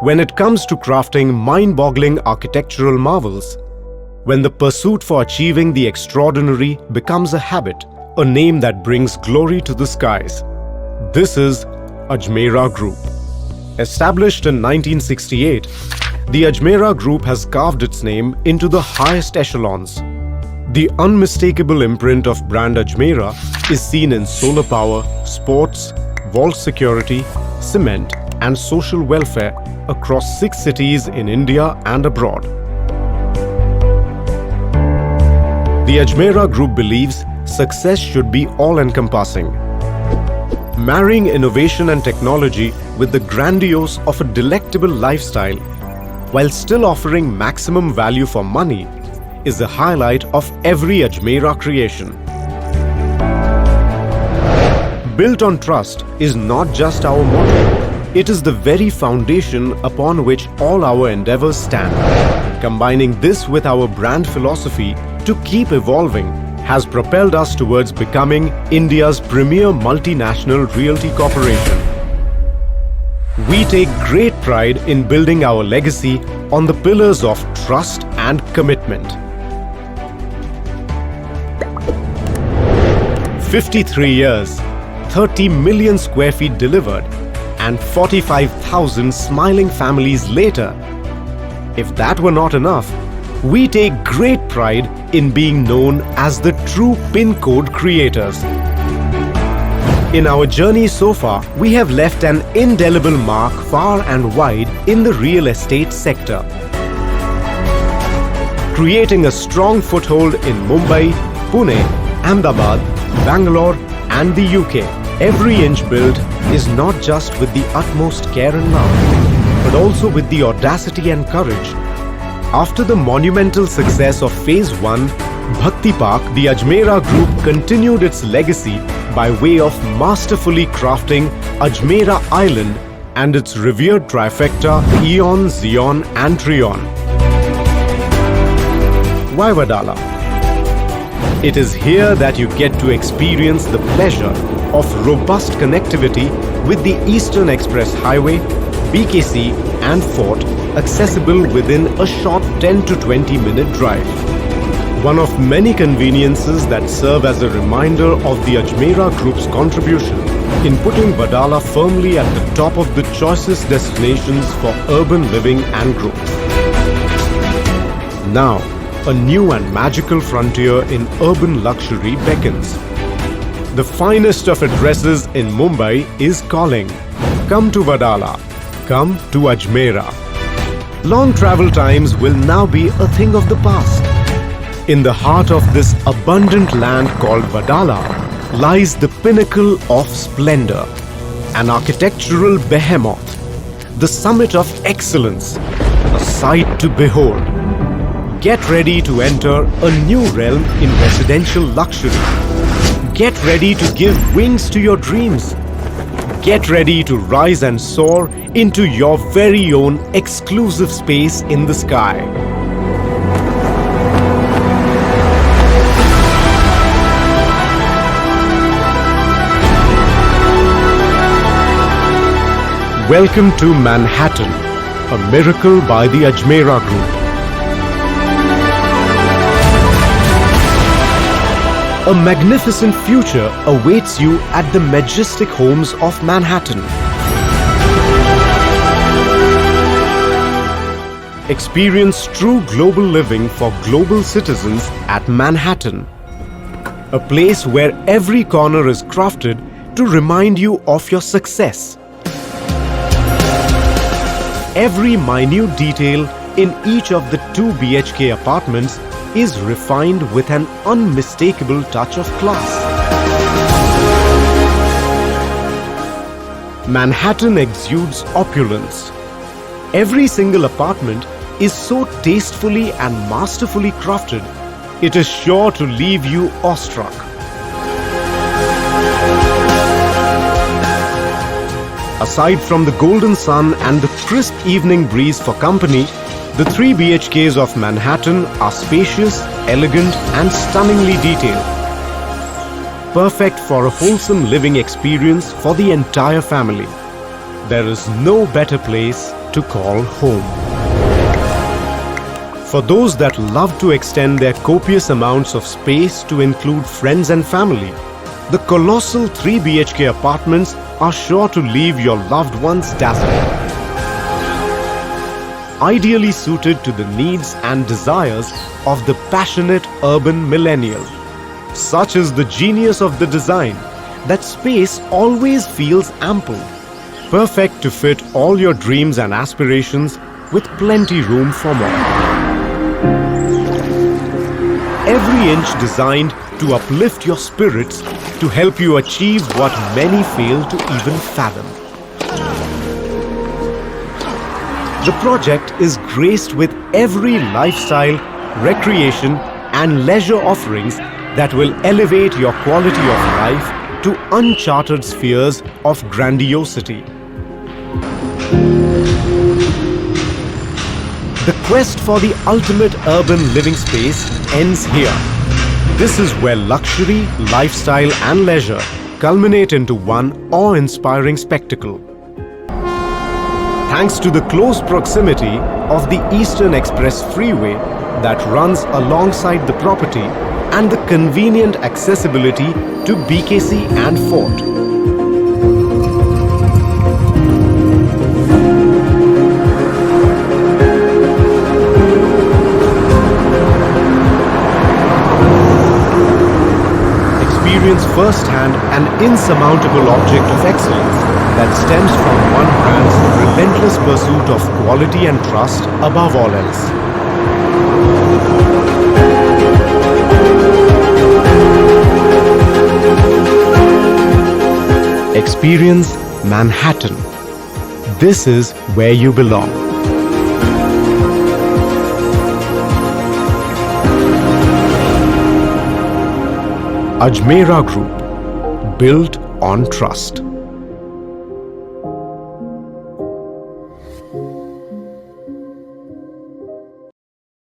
When it comes to crafting mind-boggling architectural marvels, when the pursuit for achieving the extraordinary becomes a habit, a name that brings glory to the skies, this is Ajmera Group. Established in 1968, the Ajmera Group has carved its name into the highest echelons. The unmistakable imprint of brand Ajmera is seen in solar power, sports, vault security, cement, and social welfare across 6 cities in India and abroad. The Ajmera Group believes success should be all-encompassing. Marrying innovation and technology with the grandiose of a delectable lifestyle while still offering maximum value for money is the highlight of every Ajmera creation. Built on trust is not just our motto, it is the very foundation upon which all our endeavors stand. Combining this with our brand philosophy to keep evolving has propelled us towards becoming India's premier multinational realty corporation. We take great pride in building our legacy on the pillars of trust and commitment. 53 years, 30 million square feet delivered, and 45,000 smiling families later. If that were not enough, we take great pride in being known as the true pin code creators. In our journey so far, we have left an indelible mark far and wide in the real estate sector. Creating a strong foothold in Mumbai, Pune, Ahmedabad, Bangalore and the UK. Every inch built is not just with the utmost care and love, but also with the audacity and courage. After the monumental success of Phase 1, Bhakti Park, the Ajmera Group continued its legacy by way of masterfully crafting Ajmera iLand and its revered trifecta Eon, Xeon and Trion. Why Wadala? It is here that you get to experience the pleasure of robust connectivity with the Eastern Express Highway, BKC and Fort, accessible within a short 10 to 20 minute drive. One of many conveniences that serve as a reminder of the Ajmera Group's contribution in putting Wadala firmly at the top of the choicest destinations for urban living and growth. Now, a new and magical frontier in urban luxury beckons. The finest of addresses in Mumbai is calling. Come to Wadala. Come to Ajmera. Long travel times will now be a thing of the past. In the heart of this abundant land called Wadala lies the pinnacle of splendor, an architectural behemoth, the summit of excellence, a sight to behold. Get ready to enter a new realm in residential luxury. Get ready to give wings to your dreams. Get ready to rise and soar into your very own exclusive space in the sky. Welcome to Manhattan, a miracle by the Ajmera Group. A magnificent future awaits you at the majestic homes of Manhattan. Experience true global living for global citizens at Manhattan. A place where every corner is crafted to remind you of your success. Every minute detail in each of the 2 BHK apartments is refined with an unmistakable touch of class. Manhattan exudes opulence. Every single apartment is so tastefully and masterfully crafted, it is sure to leave you awestruck. Aside from the golden sun and the crisp evening breeze for company, the 3 BHKs of Manhattan are spacious, elegant and stunningly detailed. Perfect for a wholesome living experience for the entire family. there is no better place to call home. For those that love to extend their copious amounts of space to include friends and family, the colossal 3 BHK apartments are sure to leave your loved ones dazzled. Ideally suited to the needs and desires of the passionate urban millennial. Such is the genius of the design that space always feels ample, perfect to fit all your dreams and aspirations with plenty room for more. Every inch designed to uplift your spirits to help you achieve what many fail to even fathom. The project is graced with every lifestyle, recreation and leisure offerings that will elevate your quality of life to uncharted spheres of grandiosity. The quest for the ultimate urban living space ends here. This is where luxury, lifestyle and leisure culminate into one awe-inspiring spectacle. Thanks to the close proximity of the Eastern Express Freeway that runs alongside the property and the convenient accessibility to BKC and Fort. Experience firsthand an insurmountable object of excellence that stems from one brand's relentless pursuit of quality and trust above all else. Experience Manhattan. This is where you belong. Ajmera Group, built on trust.